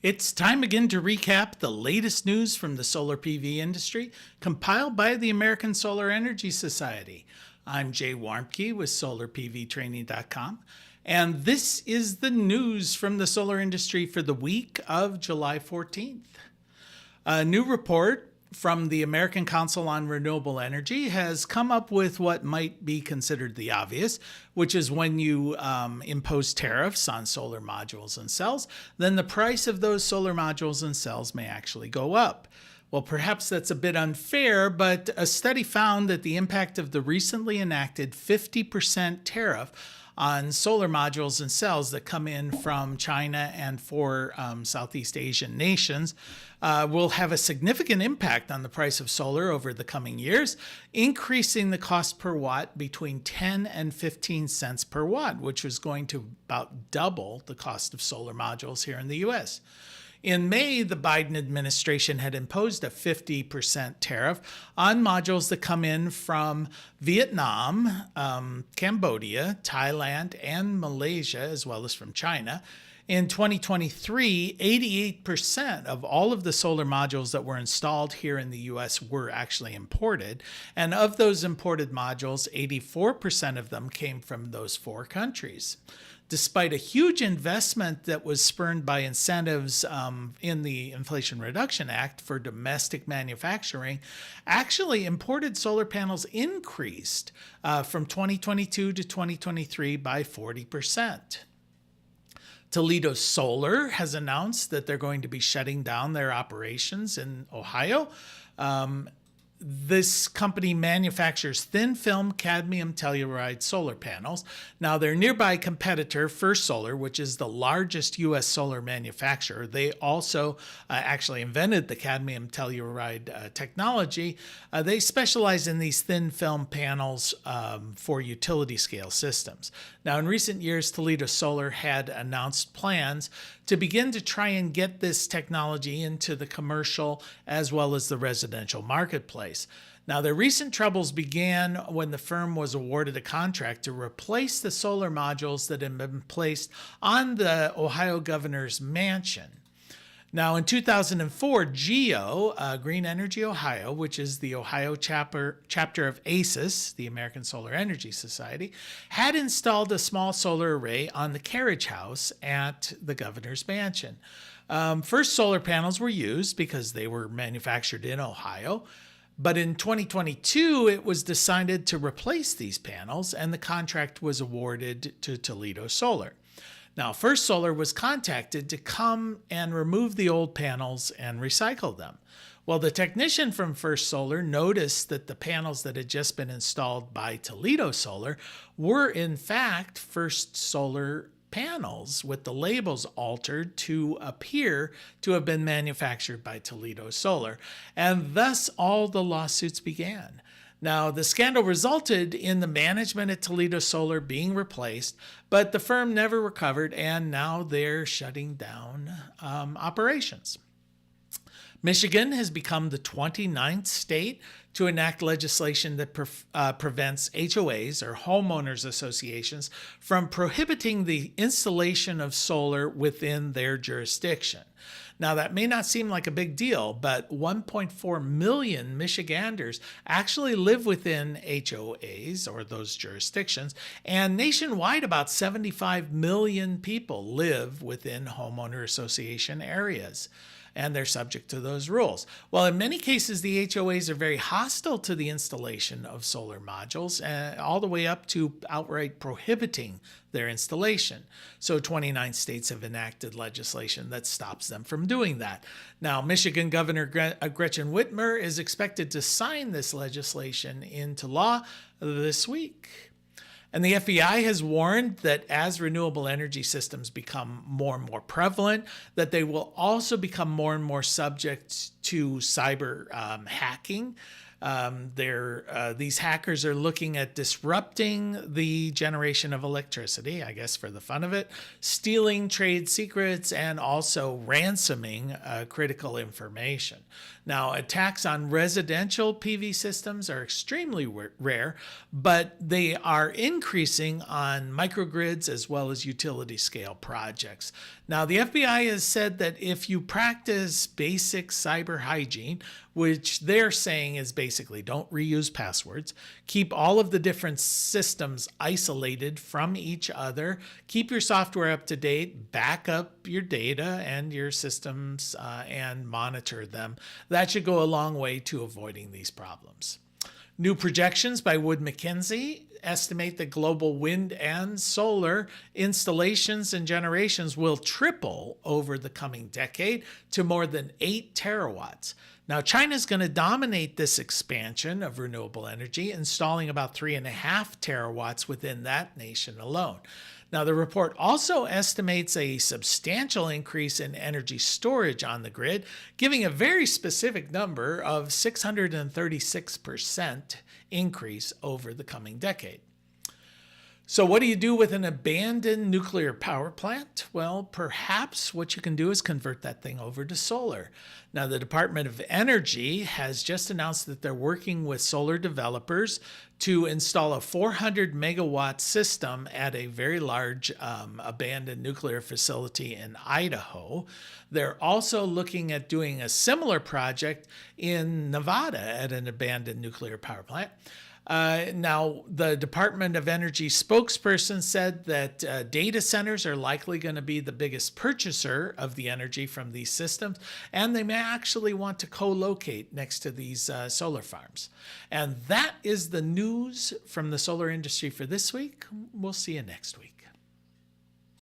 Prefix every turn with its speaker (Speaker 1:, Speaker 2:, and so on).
Speaker 1: It's time again to recap the latest news from the solar PV industry, compiled by the American Solar Energy Society. I'm Jay Warmke with SolarPVTraining.com, and this is the news from the solar industry for the week of July 14th. A new report from the American Council on Renewable Energy has come up with what might be considered the obvious, which is when you impose tariffs on solar modules and cells, then the price of those solar modules and cells may actually go up. Well, perhaps that's a bit unfair, but a study found that the impact of the recently enacted 50% tariff on solar modules and cells that come in from China and four Southeast Asian nations will have a significant impact on the price of solar over the coming years, increasing the cost per watt between 10 and 15 cents per watt, which is going to about double the cost of solar modules here in the U.S. In May, the Biden administration had imposed a 50% tariff on modules that come in from Vietnam, Cambodia, Thailand, and Malaysia, as well as from China. In 2023, 88% of all of the solar modules that were installed here in the U.S. were actually imported. And of those imported modules, 84% of them came from those four countries. Despite a huge investment that was spurred by incentives in the Inflation Reduction Act for domestic manufacturing, actually imported solar panels increased from 2022 to 2023 by 40%. Toledo Solar has announced that they're going to be shutting down their operations in Ohio. This company manufactures thin film cadmium telluride solar panels. Now, their nearby competitor, First Solar, which is the largest U.S. solar manufacturer, they also actually invented the cadmium telluride technology. They specialize in these thin film panels for utility scale systems. Now, in recent years, Toledo Solar had announced plans to begin to try and get this technology into the commercial as well as the residential marketplace. Now, their recent troubles began when the firm was awarded a contract to replace the solar modules that had been placed on the Ohio governor's mansion. Now, in 2004, GEO, Green Energy Ohio, which is the Ohio chapter of ASES, the American Solar Energy Society, had installed a small solar array on the carriage house at the governor's mansion. First solar panels were used because they were manufactured in Ohio, but in 2022, it was decided to replace these panels, and the contract was awarded to Toledo Solar. Now, First Solar was contacted to come and remove the old panels and recycle them. Well, the technician from First Solar noticed that the panels that had just been installed by Toledo Solar were, in fact, First Solar panels with the labels altered to appear to have been manufactured by Toledo Solar, and thus all the lawsuits began. Now, the scandal resulted in the management at Toledo Solar being replaced, but the firm never recovered, and now they're shutting down operations. Michigan has become the 29th state to enact legislation that prevents HOAs, or homeowners associations, from prohibiting the installation of solar within their jurisdiction. Now, that may not seem like a big deal, but 1.4 million Michiganders actually live within HOAs, or those jurisdictions, and nationwide about 75 million people live within homeowner association areas, and they're subject to those rules. Well, in many cases, the HOAs are very hostile to the installation of solar modules, all the way up to outright prohibiting their installation. So 29 states have enacted legislation that stops them from doing that. Now, Michigan Governor Gretchen Whitmer is expected to sign this legislation into law this week. And the FBI has warned that as renewable energy systems become more and more prevalent, that they will also become more and more subject to cyber hacking. These hackers are looking at disrupting the generation of electricity, I guess for the fun of it, stealing trade secrets, and also ransoming critical information. Now, attacks on residential PV systems are extremely rare, but they are increasing on microgrids as well as utility scale projects. Now, the FBI has said that if you practice basic cyber hygiene, which they're saying is basically don't reuse passwords, keep all of the different systems isolated from each other, keep your software up to date, back up your data and your systems, and monitor them. That should go a long way to avoiding these problems. New projections by Wood Mackenzie estimate that global wind and solar installations and generations will triple over the coming decade to more than 8 terawatts. Now, China's going to dominate this expansion of renewable energy, installing about 3.5 terawatts within that nation alone. Now, the report also estimates a substantial increase in energy storage on the grid, giving a very specific number of 636% increase over the coming decade. So what do you do with an abandoned nuclear power plant? Well, perhaps what you can do is convert that thing over to solar. Now, the Department of Energy has just announced that they're working with solar developers to install a 400 megawatt system at a very large abandoned nuclear facility in Idaho. They're also looking at doing a similar project in Nevada at an abandoned nuclear power plant. Now, the Department of Energy spokesperson said that data centers are likely going to be the biggest purchaser of the energy from these systems, and they may actually want to co-locate next to these solar farms. And that is the news from the solar industry for this week. We'll see you next week.